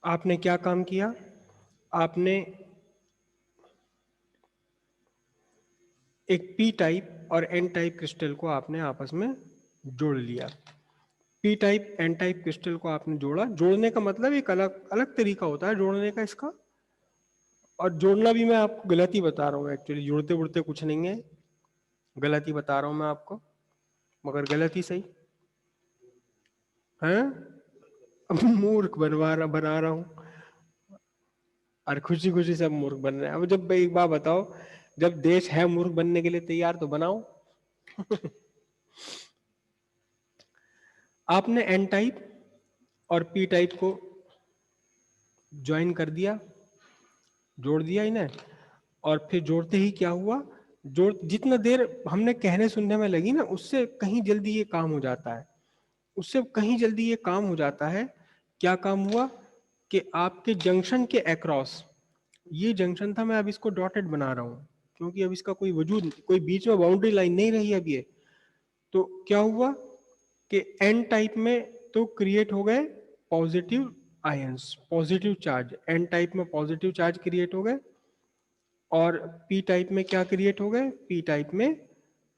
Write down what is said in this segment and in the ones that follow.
आपने क्या काम किया, आपने एक पी टाइप और एन टाइप क्रिस्टल को आपने आपस में जोड़ लिया। P type N type crystal को आपने जोड़ा। जोड़ने का मतलब एक अलग अलग तरीका होता है जोड़ने का इसका, और जोड़ना भी मैं आपको गलत ही बता रहा हूँ एक्चुअली, जोड़ते उड़ते कुछ नहीं है, गलत ही बता रहा हूँ मैं आपको, मगर गलत ही सही है। मूर्ख बना रहा हूँ, और खुशी खुशी सब मूर्ख बन रहे हैं। अब जब एक बात बताओ, जब देश है मूर्ख बनने के लिए तैयार तो बनाओ। आपने एन टाइप और पी टाइप को ज्वाइन कर दिया, जोड़ दिया इन्हें, और फिर जोड़ते ही क्या हुआ, जोड़ जितना देर हमने कहने सुनने में लगी ना, उससे कहीं जल्दी ये काम हो जाता है, उससे कहीं जल्दी ये काम हो जाता है। क्या काम हुआ कि आपके जंक्शन के अक्रॉस, ये जंक्शन था, मैं अब इसको डॉटेड बना रहा हूं क्योंकि अब इसका कोई वजूद, कोई बीच में बाउंड्री लाइन नहीं रही अब ये। तो क्या हुआ कि एन टाइप में तो क्रिएट हो गए positive ions, positive charge, N type में पॉजिटिव चार्ज क्रिएट हो गए, और पी टाइप में क्या क्रिएट हो गए, पी टाइप में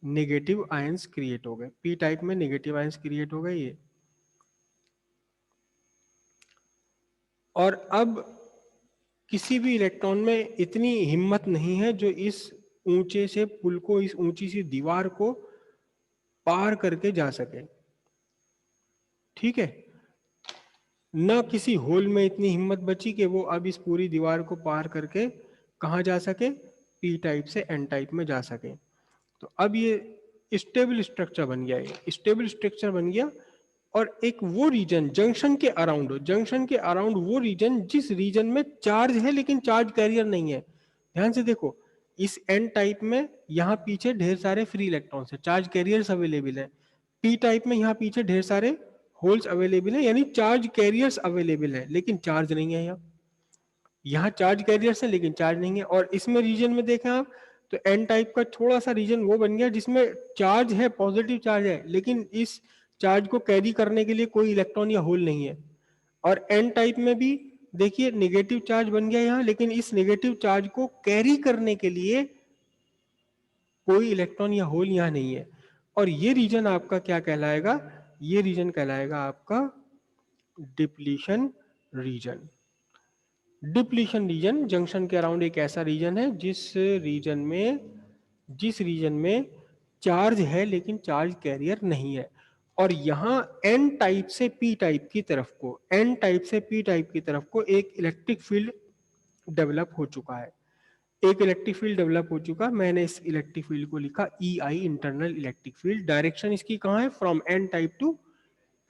नेगेटिव आयंस क्रिएट हो गए, पी टाइप में नेगेटिव आयंस क्रिएट हो गए ये। और अब किसी भी इलेक्ट्रॉन में इतनी हिम्मत नहीं है जो इस ऊंचे से पुल को, इस ऊंची सी दीवार को पार करके जा सके, ठीक है। न किसी होल में इतनी हिम्मत बची कि वो अब इस पूरी दीवार को पार करके कहाँ जा सके, पी टाइप से एन टाइप में जा सके। तो अब ये स्टेबल स्ट्रक्चर बन गया, ये स्टेबल स्ट्रक्चर बन गया। और एक वो रीजन जंक्शन के अराउंड, जंक्शन के अराउंड वो रीजन जिस रीजन में चार्ज है लेकिन चार्ज कैरियर नहीं है। ध्यान से देखो, इस एन टाइप में यहाँ पीछे ढेर सारे फ्री इलेक्ट्रॉन्स है, चार्ज कैरियर्स अवेलेबल है। पी टाइप में यहाँ पीछे ढेर सारे होल्स अवेलेबल है, यानी चार्ज कैरियर्स अवेलेबल है लेकिन चार्ज नहीं है। यहाँ यहाँ चार्ज कैरियर्स है लेकिन चार्ज नहीं है। और इसमें रीजन में देखें आप, तो एन टाइप का थोड़ा सा रीजन वो बन गया जिसमें चार्ज है, पॉजिटिव चार्ज है, लेकिन इस चार्ज को कैरी करने के लिए कोई इलेक्ट्रॉन या होल नहीं है। और एन टाइप में भी देखिए नेगेटिव चार्ज बन गया यहाँ, लेकिन इस नेगेटिव चार्ज को कैरी करने के लिए कोई इलेक्ट्रॉन या होल यहाँ नहीं है। और ये रीजन आपका क्या कहलाएगा, ये रीजन कहलाएगा आपका depletion region. Depletion region junction के अराउंड एक ऐसा रीजन है जिस रीजन में चार्ज है लेकिन चार्ज कैरियर नहीं है। और यहां एन टाइप से पी टाइप की तरफ को, एन टाइप से पी टाइप की तरफ को एक इलेक्ट्रिक फील्ड डेवलप हो चुका है, एक इलेक्ट्रिक फील्ड डेवलप हो चुका। मैंने इस इलेक्ट्रिक फील्ड को लिखा E I, internal electric field. Direction इसकी कहां है, from N type to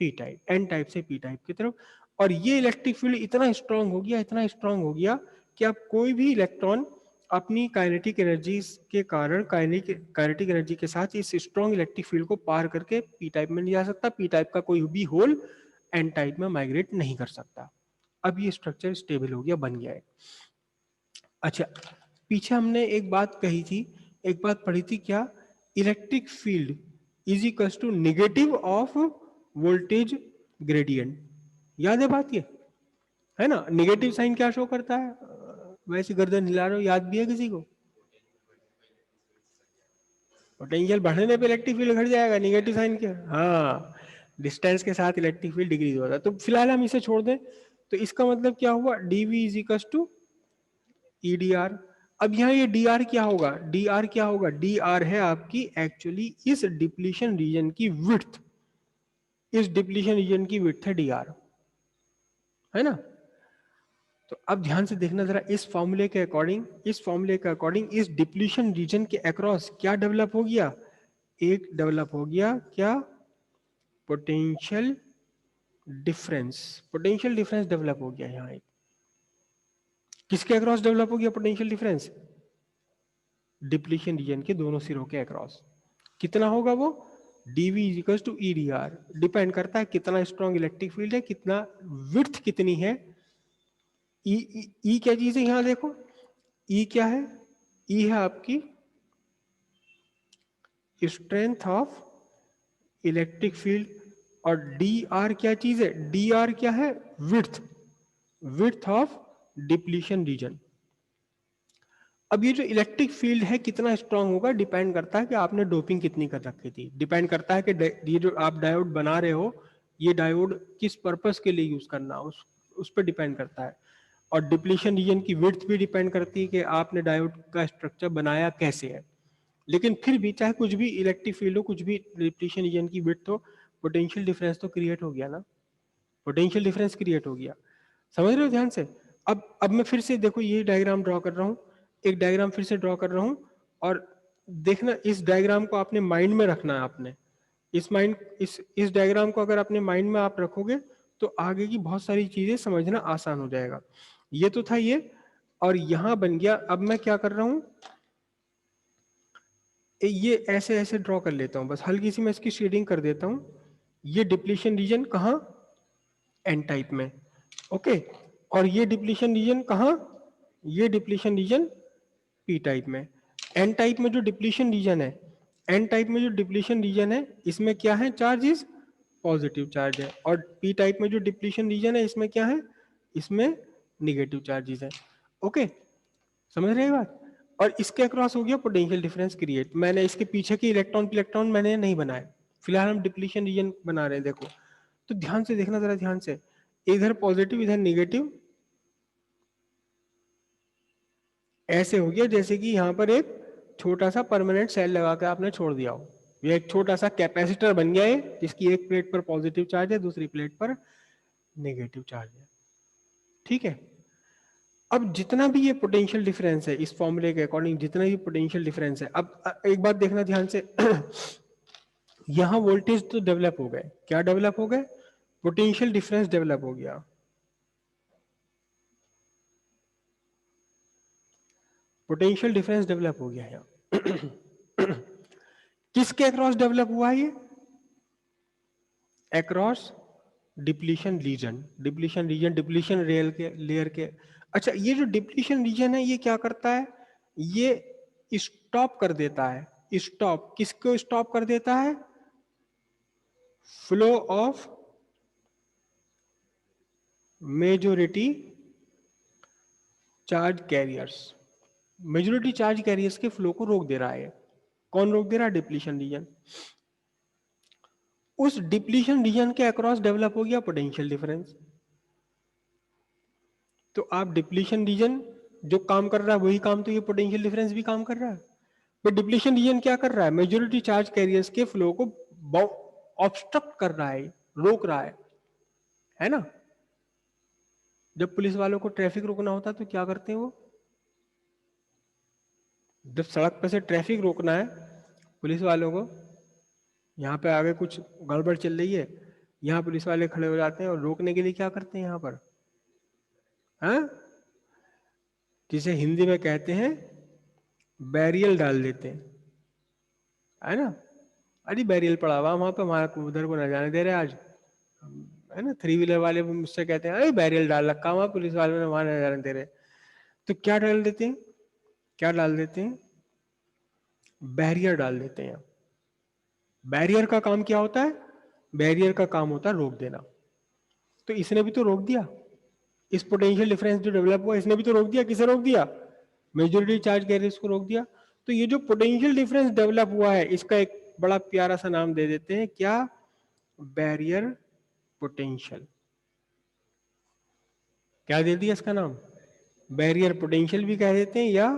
P type, N type से पी टाइप की तरफ। और ये इलेक्ट्रिक फील्ड इतना स्ट्रांग हो गया, इतना स्ट्रांग हो गया कि अब कोई भी इलेक्ट्रॉन अपनी काइनेटिक एनर्जी के कारण, काइनेटिक एनर्जी के साथ इस स्ट्रांग इलेक्ट्रिक फील्ड को पार करके पी टाइप में नहीं जा सकता, पी टाइप का कोई भी होल एन टाइप में माइग्रेट नहीं कर सकता। अब ये स्ट्रक्चर स्टेबल हो गया, बन गया है। अच्छा, पीछे हमने एक बात कही थी, एक बात पढ़ी थी, क्या, electric field is equals to negative of voltage gradient. याद है बात ये, है ना। नेगेटिव साइन क्या शो करता है, वैसे गर्दन हिला रहे हो, याद भी है किसी को, पोटेंशियल बढ़ने पे इलेक्ट्रिक फील्ड घट जाएगा, नेगेटिव साइन क्या, हाँ, डिस्टेंस के साथ इलेक्ट्रिक फील्ड डिक्रीज होता है। तो फिलहाल हम इसे छोड़ दें। तो इसका मतलब क्या हुआ, DV is equal to E D R. अब यहाँ ये डी आर क्या होगा, डी आर क्या होगा, डी आर है आपकी एक्चुअली इस डिप्लीशन रीजन की विड्थ, इस डिप्लीशन रीजन की विड्थ है डी आर, है ना। तो अब ध्यान से देखना जरा, इस फॉर्मूले के अकॉर्डिंग, इस फॉर्मूले के अकॉर्डिंग इस डिप्लीशन रीजन के अक्रॉस क्या डेवलप हो गया, एक डेवलप हो गया क्या, potential difference, potential difference develop हो गया यहाँ एक। किसके अक्रॉस डेवलप हो गया पोटेंशियल डिफरेंस, डिप्लीशन रीजन के दोनों सिरों के अक्रॉस। कितना होगा वो, dV is equal to E D R. Depend करता है कितना स्ट्रॉन्ग इलेक्ट्रिक फील्ड है, कितना विड्थ कितनी है। ई क्या चीज है यहां देखो, ई क्या है, ई है आपकी स्ट्रेंथ ऑफ इलेक्ट्रिक फील्ड। और डी आर क्या चीज है, डी आर क्या है, width, width of depletion region. अब ये जो इलेक्ट्रिक फील्ड है कितना स्ट्रांग होगा डिपेंड करता है कि आपने डोपिंग कितनी कर रखी थी, डिपेंड करता है कि ये जो आप डायोड बना रहे हो ये डायोड किस पर्पस के लिए यूज करना उस पर डिपेंड करता है। और डिप्लीशन रीजन की विड्थ भी डिपेंड करती है कि आपने डायोड का स्ट्रक्चर बनाया कैसे है। लेकिन फिर भी चाहे कुछ भी इलेक्ट्रिक फील्ड हो, कुछ भी डिप्लीशन रीजन की विड्थ हो, पोटेंशियल डिफरेंस तो क्रिएट हो गया ना, पोटेंशियल डिफरेंस क्रिएट हो गया। समझ रहे हो ध्यान से? अब मैं फिर से देखो ये डायग्राम ड्रॉ कर रहा हूँ, एक डायग्राम फिर से ड्रॉ कर रहा हूँ, और देखना इस डायग्राम को आपने माइंड में रखना है। आपने इस डायग्राम को अगर अपने माइंड में आप रखोगे तो आगे की बहुत सारी चीजें समझना आसान हो जाएगा। ये तो था ये, और यहां बन गया। अब मैं क्या कर रहा हूं, ये ऐसे ऐसे ड्रॉ कर लेता हूं, बस हल्की सी मैं इसकी शेडिंग कर देता हूं। ये डिप्लीशन रीजन कहां, एन टाइप में, ओके। और ये डिप्लीशन रीजन कहां, ये डिप्लीशन रीजन पी टाइप में। एन टाइप में जो डिप्लीशन रीजन है, एन टाइप में जो डिप्लीशन रीजन है इसमें क्या है, चार्जेस, पॉजिटिव चार्ज है। और पी टाइप में जो डिप्लीशन रीजन है इसमें क्या है, इसमें निगेटिव चार्जेस है। ओके, समझ रहे हैं बात? और इसके अक्रॉस हो गया पोटेंशियल डिफरेंस क्रिएट। मैंने इसके पीछे की इलेक्ट्रॉन मैंने नहीं बनाए, फिलहाल हम डिप्लीशन रीजन बना रहे हैं। देखो तो ध्यान से देखना, जरा ध्यान से, इधर पॉजिटिव इधर निगेटिव, ऐसे हो गया जैसे कि यहां पर एक छोटा सा परमानेंट सेल लगा के आपने छोड़ दिया हो। ये एक छोटा सा कैपेसिटर बन गया है जिसकी एक प्लेट पर पॉजिटिव चार्ज है, दूसरी प्लेट पर नेगेटिव चार्ज है। ठीक है, अब जितना भी ये पोटेंशियल डिफरेंस है इस फॉर्मूले के अकॉर्डिंग, जितना भी पोटेंशियल डिफरेंस है, अब एक बात देखना ध्यान से यहां वोल्टेज तो डेवलप हो गए, क्या डेवलप हो गए, पोटेंशियल डिफरेंस डेवलप हो गया। पोटेंशियल डिफरेंस डेवलप हो गया यहाँ किसके अक्रॉस डेवलप हुआ है ये, across depletion region, depletion region, depletion layer के। अच्छा, ये जो डिप्लीशन रीजन है ये क्या करता है, ये स्टॉप कर देता है, स्टॉप किसको स्टॉप कर देता है, flow of majority charge carriers. Majority charge carriers के फ्लो को रोक दे रहा है। कौन रोक दे रहा है, डिप्लीशन रीजन। उस डिप्लीशन रीजन के अक्रॉस डेवलप हो गया पोटेंशियल डिफरेंस। तो आप डिप्लीशन रीजन जो काम कर रहा है वही काम तो ये पोटेंशियल डिफरेंस भी काम कर रहा है। तो डिप्लीशन रीजन क्या कर रहा है, मेजॉरिटी चार्ज कैरियर्स के फ्लो को ऑब्स्ट्रक्ट कर रहा है, रोक रहा है ना। जब पुलिस वालों को ट्रैफिक रोकना होता है तो क्या करते हैं वो, जब सड़क पर से ट्रैफिक रोकना है पुलिस वालों को, यहाँ पे आगे कुछ गड़बड़ चल रही है, यहाँ पुलिस वाले खड़े हो जाते हैं और रोकने के लिए क्या करते हैं यहाँ पर, हाँ, जिसे हिंदी में कहते हैं बैरियल डाल देते हैं, है ना। अरे बैरियल पड़ा हुआ वहां पे, हमारा उधर को न जाने दे रहे आज, है ना। थ्री व्हीलर वाले मुझसे कहते हैं अरे बैरियल डाल रखा हुआ पुलिस वालों ने, वहां न जाने दे रहे। तो क्या डाल देते हैं, क्या डाल देते हैं, बैरियर डाल देते हैं। बैरियर का काम क्या होता है, बैरियर का काम होता है रोक देना। तो इसने भी तो रोक दिया, इस पोटेंशियल डिफरेंस जो डेवलप हुआ इसने भी तो रोक दिया। किसे रोक दिया, मेजॉरिटी चार्ज कैरियर्स को रोक दिया। तो ये जो पोटेंशियल डिफरेंस डेवलप हुआ है इसका एक बड़ा प्यारा सा नाम दे देते हैं, क्या, बैरियर पोटेंशियल। क्या दे दिया इसका नाम, बैरियर पोटेंशियल भी कह देते हैं या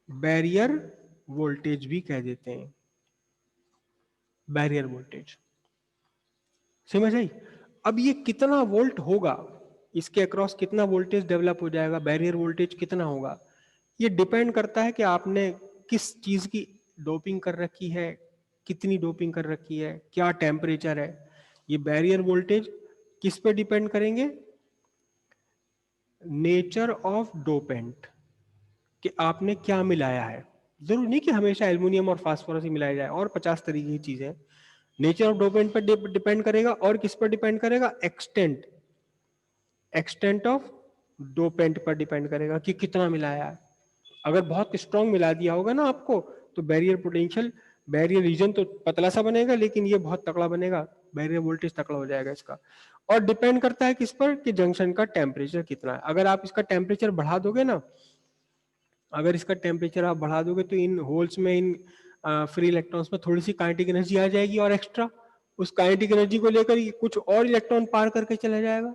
बैरियर वोल्टेज भी कह देते हैं, बैरियर वोल्टेज। समझ आई? अब ये कितना वोल्ट होगा, इसके अक्रॉस कितना वोल्टेज डेवलप हो जाएगा, बैरियर वोल्टेज कितना होगा, ये डिपेंड करता है कि आपने किस चीज की डोपिंग कर रखी है, कितनी डोपिंग कर रखी है, क्या टेम्परेचर है। ये बैरियर वोल्टेज किस पे डिपेंड करेंगे, नेचर ऑफ डोपेंट, कि आपने क्या मिलाया है। जरूर नहीं कि हमेशा एल्युमिनियम और फास्फोरस ही मिलाया जाए, और 50 तरीके की चीजें। नेचर ऑफ डोपेंट पर डिपेंड करेगा, और किस पर डिपेंड करेगा, एक्सटेंट, एक्सटेंट ऑफ डोपेंट पर डिपेंड करेगा कि कितना मिलाया है। अगर बहुत स्ट्रॉन्ग मिला दिया होगा ना आपको, तो बैरियर पोटेंशियल, बैरियर रीजन तो पतला सा बनेगा लेकिन ये बहुत तगड़ा बनेगा, बैरियर वोल्टेज तगड़ा हो जाएगा इसका। और डिपेंड करता है किस पर, कि जंक्शन का टेम्परेचर कितना है। अगर आप इसका टेम्परेचर बढ़ा दोगे ना, अगर इसका टेम्परेचर आप बढ़ा दोगे तो इन होल्स में, इन फ्री इलेक्ट्रॉन्स में थोड़ी सी काइनेटिक एनर्जी आ जाएगी और एक्स्ट्रा, उस काइनेटिक एनर्जी को लेकर कुछ और इलेक्ट्रॉन पार करके चला जाएगा,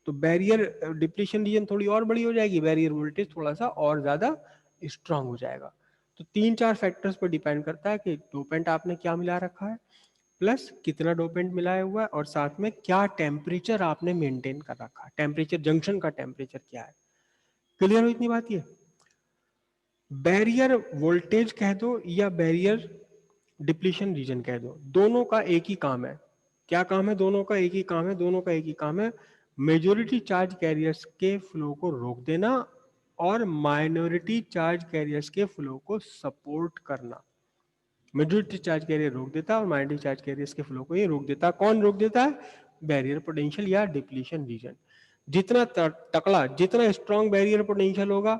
तो बैरियर डिप्लीशन रीजन थोड़ी और बड़ी हो जाएगी, बैरियर वोल्टेज थोड़ा सा और ज्यादा स्ट्रांग हो जाएगा। तो 3-4 फैक्टर्स पर डिपेंड करता है कि डोपेंट आपने क्या मिला रखा है, प्लस कितना डोपेंट मिलाया हुआ है, और साथ में क्या टेम्परेचर आपने मेंटेन कर रखा है, टेम्परेचर, जंक्शन का टेम्परेचर क्या है। क्लियर हो इतनी बात? ये बैरियर वोल्टेज कह दो या बैरियर डिप्लीशन रीजन कह दो, दोनों का एक ही काम है। क्या काम है? दोनों का एक ही काम है, दोनों का एक ही काम है, मेजॉरिटी चार्ज कैरियर्स के फ्लो को रोक देना और माइनॉरिटी चार्ज कैरियर्स के फ्लो को सपोर्ट करना। मेजॉरिटी चार्ज कैरियर रोक देता है और माइनॉरिटी चार्ज कैरियर्स के फ्लो को ये रोक देता है। कौन रोक देता है? बैरियर पोटेंशियल या डिप्लीशन रीजन। जितना तकड़ा, जितना स्ट्रॉन्ग बैरियर पोटेंशियल होगा,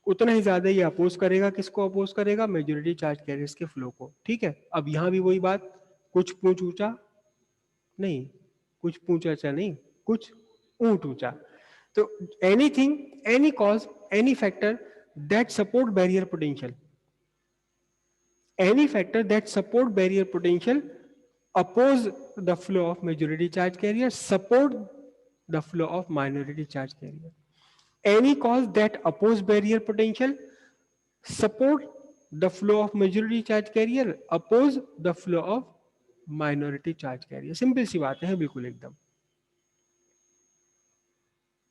उतना ही ज्यादा ये अपोज करेगा। किसको अपोज करेगा? मेजॉरिटी चार्ज कैरियर्स के फ्लो को। ठीक है, अब यहां भी वही बात, कुछ पूंछ ऊंचा नहीं, कुछ पूंछ ऊंचा नहीं, कुछ ऊंट ऊंचा। तो anything, any cause, any factor that support barrier potential, any factor that support barrier potential oppose the flow of majority charge carrier, support the flow of minority charge carrier. Any cause that oppose barrier potential support the flow of majority charge carrier, oppose the flow of minority charge carrier. Simple सी बात है बिल्कुल एकदम।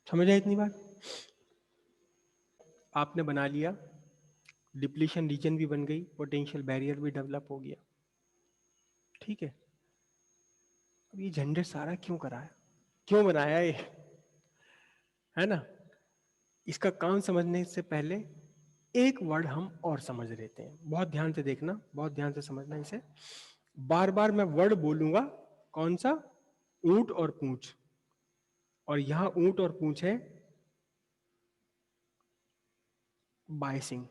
समझ आए इतनी बात? आपने बना लिया, डिप्लीशन रीजन भी बन गई, पोटेंशियल बैरियर भी डेवलप हो गया। ठीक है, अब ये झंझट सारा क्यों कराया, क्यों बनाया ये, है ना? इसका काम समझने से पहले एक वर्ड हम और समझ लेते हैं। बहुत ध्यान से देखना, बहुत ध्यान से समझना इसे। बार बार मैं वर्ड बोलूंगा, कौन सा? ऊंट और पूंछ। और यहां ऊंट और पूंछ है बायसिंग,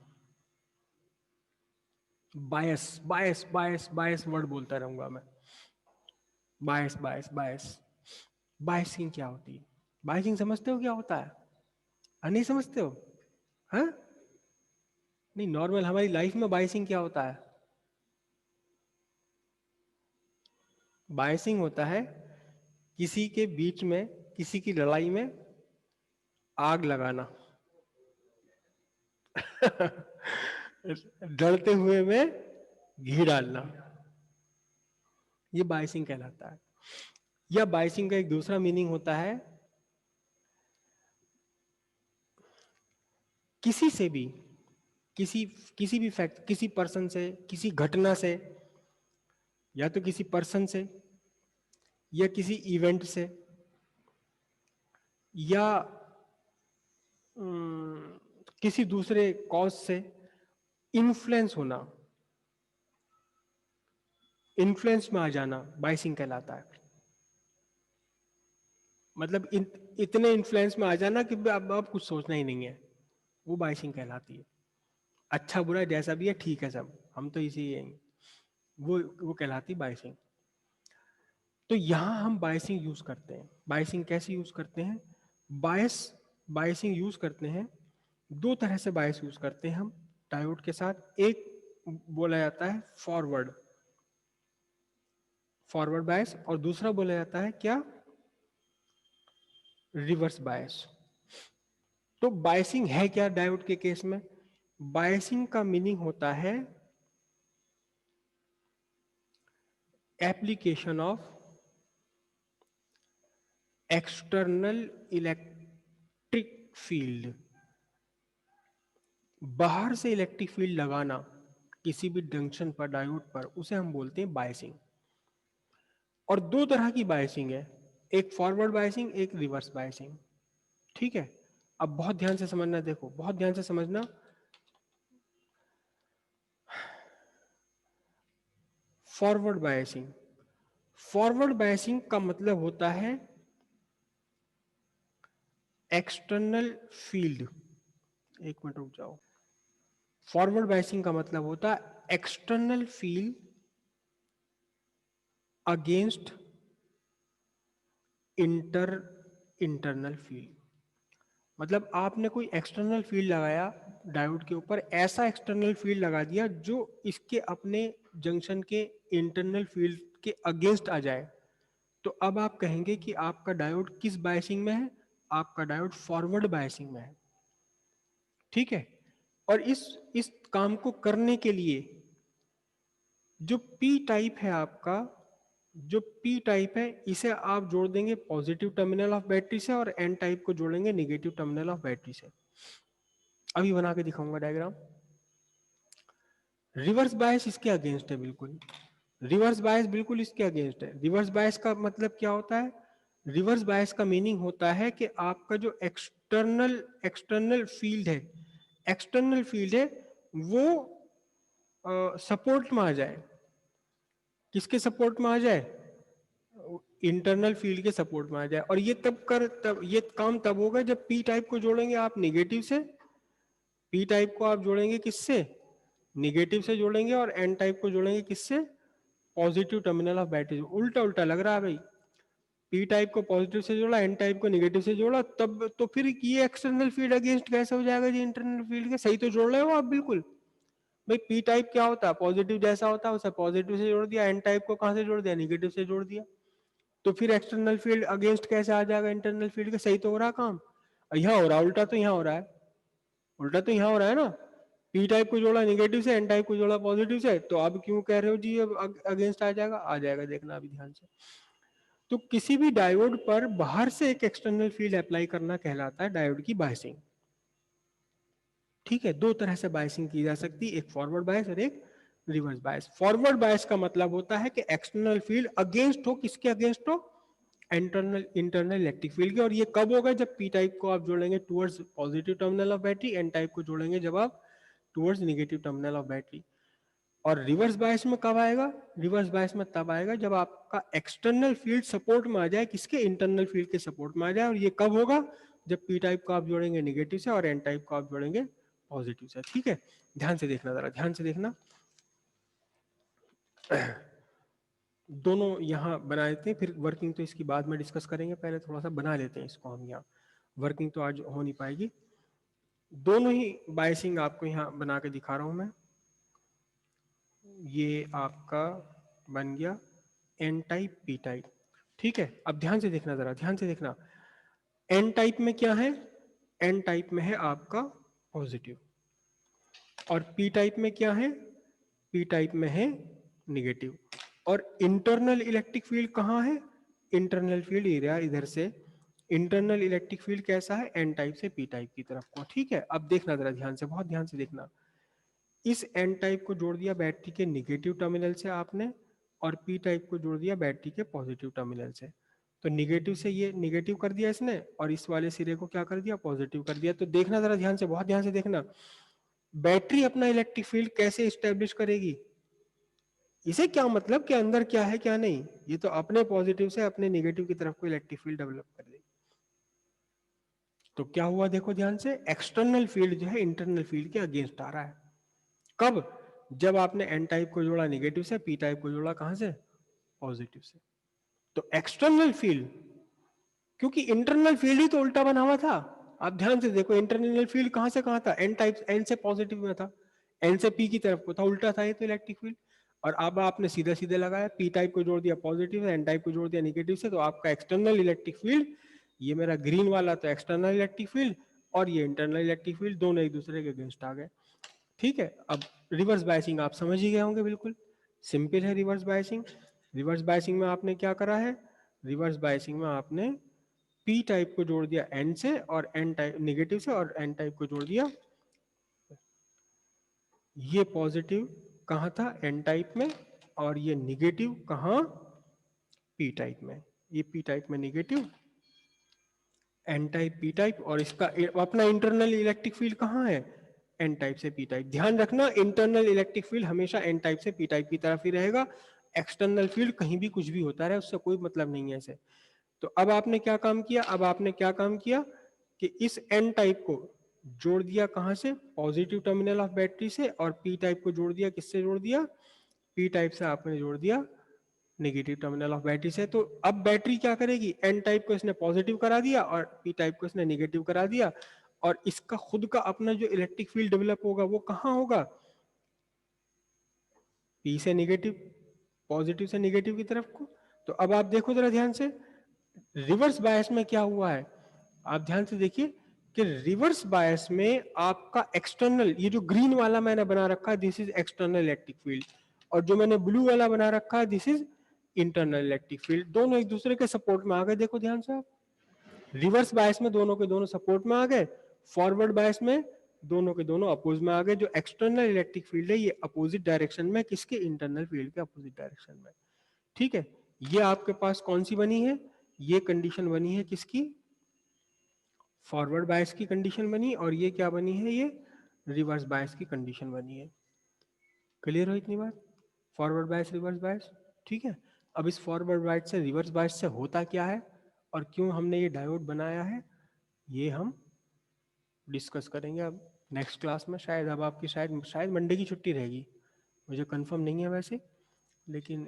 बायस, बायस, बायस, बायस वर्ड बोलता रहूंगा मैं। बायस, बायस, बायस। बायसिंग क्या होती है? बायसिंग समझते हो क्या होता है? नहीं समझते हो? हाँ, नहीं, नॉर्मल हमारी लाइफ में बायसिंग क्या होता है? बायसिंग होता है किसी के बीच में, किसी की लड़ाई में आग लगाना। डरते हुए में घी डालना, ये बायसिंग कहलाता है। या बायसिंग का एक दूसरा मीनिंग होता है किसी से भी, किसी किसी भी फैक्ट, किसी पर्सन से, किसी घटना से, या तो किसी पर्सन से या किसी इवेंट से, या किसी दूसरे कॉज से इन्फ्लुएंस होना, इन्फ्लुएंस में आ जाना, बायसिंग कहलाता है। मतलब इतने इन्फ्लुएंस में आ जाना कि अब कुछ सोचना ही नहीं है, वो बायसिंग कहलाती है। अच्छा बुरा जैसा भी है, ठीक है सब, हम तो इसी हैं, वो कहलाती बायसिंग। तो यहां हम बायसिंग यूज करते हैं। बायसिंग कैसे यूज करते हैं? बायस, बायसिंग यूज करते हैं, दो तरह से बायस यूज करते हैं हम डायोड के साथ। एक बोला जाता है फॉरवर्ड, फॉरवर्ड बायस, और दूसरा बोला जाता है क्या? Reverse bias. तो बायसिंग है क्या डायोड के केस में? बायसिंग का मीनिंग होता है application of external electric field, बाहर से इलेक्ट्रिक फील्ड लगाना किसी भी जंक्शन पर, डायोड पर, उसे हम बोलते हैं बायसिंग। और दो तरह की बायसिंग है, एक फॉरवर्ड बायसिंग, एक रिवर्स बायसिंग। ठीक है, अब बहुत ध्यान से समझना, देखो बहुत ध्यान से समझना। फॉरवर्ड बायसिंग, फॉरवर्ड बायसिंग का मतलब होता है एक्सटर्नल फील्ड, एक मिनट रुक जाओ। फॉरवर्ड बायसिंग का मतलब होता है external field against internal field, मतलब आपने कोई एक्सटर्नल फील्ड लगाया डायोड के ऊपर, ऐसा एक्सटर्नल फील्ड लगा दिया जो इसके अपने जंक्शन के इंटरनल फील्ड के अगेंस्ट आ जाए, तो अब आप कहेंगे कि आपका डायोड किस बायसिंग में है, आपका डायोड फॉरवर्ड बायसिंग में है। ठीक है, और इस काम को करने के लिए जो पी टाइप है आपका, जो पी टाइप है इसे आप जोड़ देंगे पॉजिटिव टर्मिनल ऑफ बैटरी से, और एन टाइप को जोड़ेंगे निगेटिव टर्मिनल ऑफ बैटरी से। अभी बना के दिखाऊंगा डायग्राम। रिवर्स बायस इसके अगेंस्ट है, बिल्कुल रिवर्स बायस बिल्कुल इसके अगेंस्ट है। रिवर्स बायस का मतलब क्या होता है? रिवर्स बायस का मीनिंग होता है कि आपका जो एक्सटर्नल फील्ड है, एक्सटर्नल फील्ड है वो सपोर्ट में आ जाए। किसके सपोर्ट में आ जाए? इंटरनल फील्ड के सपोर्ट में आ जाए। और ये तब ये काम तब होगा जब पी टाइप को जोड़ेंगे आप निगेटिव से, पी टाइप को आप जोड़ेंगे किससे? निगेटिव से जोड़ेंगे, और एन टाइप को जोड़ेंगे किससे? Positive terminal of battery. उल्टा उल्टा लग रहा है भाई, पी टाइप को पॉजिटिव से जोड़ा, एन टाइप को निगेटिव से जोड़ा, तब तो फिर ये एक्सटर्नल फील्ड अगेंस्ट कैसे हो जाएगा जी इंटरनल फील्ड के? सही तो जोड़ रहे हो आप बिल्कुल। भाई पी टाइप क्या होता है? पॉजिटिव जैसा होता है, उसे पॉजिटिव से जोड़ दिया, एन टाइप को कहां से जोड़ दिया? निगेटिव से जोड़ दिया। तो फिर एक्सटर्नल फील्ड अगेंस्ट कैसे आ जाएगा इंटरनल फील्ड के? सही तो हो रहा काम। यहाँ हो रहा उल्टा, तो यहाँ हो रहा है उल्टा, तो यहाँ हो रहा है ना। पी टाइप को जोड़ा निगेटिव से, एन टाइप को जोड़ा पॉजिटिव से, तो अब क्यों कह रहे हो जी अब अगेंस्ट आ जाएगा? आ जाएगा, देखना अभी ध्यान से। तो किसी भी डायोड पर बाहर से एक एक्सटर्नल फील्ड अप्लाई करना कहलाता है डायोड की बायसिंग। ठीक है, दो तरह से बायसिंग की जा सकती है, एक फॉरवर्ड बायस और एक रिवर्स बायस। फॉरवर्ड बायस का मतलब होता है कि एक्सटर्नल फील्ड अगेंस्ट हो, किसके अगेंस्ट हो? इंटरनल इलेक्ट्रिक फील्ड के। और ये कब होगा? जब पी टाइप को आप जोड़ेंगे towards positive terminal of battery, N type को जोड़ेंगे जब आप towards negative terminal of battery. और रिवर्स बायस में कब आएगा? रिवर्स बायस में तब आएगा जब आपका एक्सटर्नल फील्ड सपोर्ट में आ जाए, किसके? इंटरनल फील्ड के सपोर्ट में आ जाए। और ये कब होगा? जब पी टाइप को आप जोड़ेंगे नेगेटिव से और एन टाइप को आप जोड़ेंगे पॉजिटिव से। ठीक है, ध्यान से देखना, जरा ध्यान से देखना। दोनों यहां बना लेते हैं, फिर वर्किंग तो इसकी बाद में डिस्कस करेंगे, पहले थोड़ा सा बना लेते हैं इसको हम यहाँ। वर्किंग तो आज हो नहीं पाएगी। दोनों ही बायसिंग आपको यहाँ बना के दिखा रहा हूं मैं। ये आपका बन गया एन टाइप, पी टाइप। ठीक है, अब ध्यान से देखना, जरा ध्यान से देखना। एन टाइप में क्या है? एन टाइप में है आपका पॉजिटिव। और पी टाइप में क्या है? पी टाइप में है निगेटिव। और इंटरनल इलेक्ट्रिक फील्ड कहाँ है? इंटरनल फील्ड एरिया इधर से। इंटरनल इलेक्ट्रिक फील्ड कैसा है? एन टाइप से पी टाइप की तरफ को। ठीक है, अब देखना जरा ध्यान से, बहुत ध्यान से देखना। इस एन टाइप को जोड़ दिया बैटरी के निगेटिव टर्मिनल से आपने, और पी टाइप को जोड़ दिया बैटरी के पॉजिटिव टर्मिनल से। तो निगेटिव से ये निगेटिव कर दिया इसने, और इस वाले सिरे को क्या कर दिया? पॉजिटिव कर दिया। तो देखना जरा ध्यान से, बहुत ध्यान से देखना। बैटरी अपना इलेक्ट्रिक फील्ड कैसे स्टेब्लिश करेगी? इसे क्या मतलब कि अंदर क्या है क्या नहीं, ये तो अपने पॉजिटिव से अपने निगेटिव की तरफ को इलेक्ट्रिक फील्ड डेवलप कर देगी। तो क्या हुआ देखो ध्यान से, एक्सटर्नल फील्ड जो है इंटरनल फील्ड के अगेंस्ट आ रहा है। कब? जब आपने एन टाइप को जोड़ा निगेटिव से, पी टाइप को जोड़ा कहां से? पॉजिटिव से। तो एक्सटर्नल फील्ड, क्योंकि इंटरनल फील्ड ही तो उल्टा बना हुआ था। आप ध्यान से देखो, इंटरनल फील्ड कहां से कहां था? एन टाइप, एन से पॉजिटिव में था, एन से पी की तरफ को था, उल्टा था ये तो इलेक्ट्रिक फील्ड। और अब आपने सीधे सीधे लगाया, पी टाइप को जोड़ दिया पॉजिटिव से, एन टाइप को जोड़ दिया निगेटिव से, तो आपका एक्सटर्नल इलेक्ट्रिक फील्ड, ये मेरा ग्रीन वाला तो एक्सटर्नल इलेक्ट्रिक फील्ड, और ये इंटरनल इलेक्ट्रिक फील्ड, दोनों एक दूसरे के अगेंस्ट आ गए। ठीक है, अब रिवर्स बायसिंग आप समझ ही गए होंगे, बिल्कुल सिंपल है रिवर्स बायसिंग। रिवर्स बायसिंग में आपने क्या करा है? रिवर्स बायसिंग में आपने पी टाइप को जोड़ दिया एन से, और एन टाइप निगेटिव से, और एन टाइप को जोड़ दिया, ये पॉजिटिव कहां था? एन टाइप में, और ये निगेटिव कहां? पी टाइप में। ये पी टाइप में negative, N type P type, और इसका अपना इंटरनल इलेक्ट्रिक फील्ड कहां है? एन टाइप से पी टाइप। ध्यान रखना, इंटरनल इलेक्ट्रिक फील्ड हमेशा एन टाइप से पी टाइप की तरफ ही रहेगा। एक्सटर्नल फील्ड कहीं भी कुछ भी होता रहे, उससे कोई मतलब नहीं है ऐसे। तो अब आपने क्या काम किया? अब आपने क्या काम किया कि इस एन टाइप को जोड़ दिया कहां से? पॉजिटिव टर्मिनल ऑफ बैटरी से। और पी टाइप को जोड़ दिया, किससे जोड़ दिया? पी टाइप से आपने जोड़ दिया नेगेटिव टर्मिनल ऑफ बैटरी से। तो अब बैटरी क्या करेगी, एन टाइप को इसने पॉजिटिव करा दिया और पी टाइप को इसने नेगेटिव करा दिया, और इसका खुद का अपना जो इलेक्ट्रिक फील्ड डेवलप होगा वो कहाँ होगा, पी से नेगेटिव, पॉजिटिव से नेगेटिव की तरफ को। तो अब आप देखो जरा ध्यान से, रिवर्स बायस में क्या हुआ है, आप ध्यान से देखिए कि रिवर्स बायस में आपका एक्सटर्नल, ये जो ग्रीन वाला मैंने बना रखा है this is external electric field, और जो मैंने ब्लू वाला बना रखा है this is internal electric field, दोनों एक दूसरे के सपोर्ट में आ गए। देखो ध्यान से आप, रिवर्स बायस में दोनों के दोनों सपोर्ट में आ गए, फॉरवर्ड बायस में दोनों के दोनों अपोज में आ गए। जो एक्सटर्नल इलेक्ट्रिक फील्ड है ये अपोजिट डायरेक्शन में, किसके, इंटरनल फील्ड के अपोजिट डायरेक्शन में। ठीक है, ये आपके पास कौन सी बनी है, ये कंडीशन बनी है किसकी, फॉरवर्ड बायस की कंडीशन बनी, और ये क्या बनी है, ये रिवर्स बायस की कंडीशन बनी है। क्लियर हो इतनी बात, फॉरवर्ड बायस रिवर्स बायस। ठीक है, अब इस फॉरवर्ड बायस से रिवर्स बायस से होता क्या है और क्यों हमने ये डायोड बनाया है, ये हम डिस्कस करेंगे अब नेक्स्ट क्लास में। शायद अब आपकी शायद मंडे की छुट्टी रहेगी, मुझे कंफर्म नहीं है वैसे, लेकिन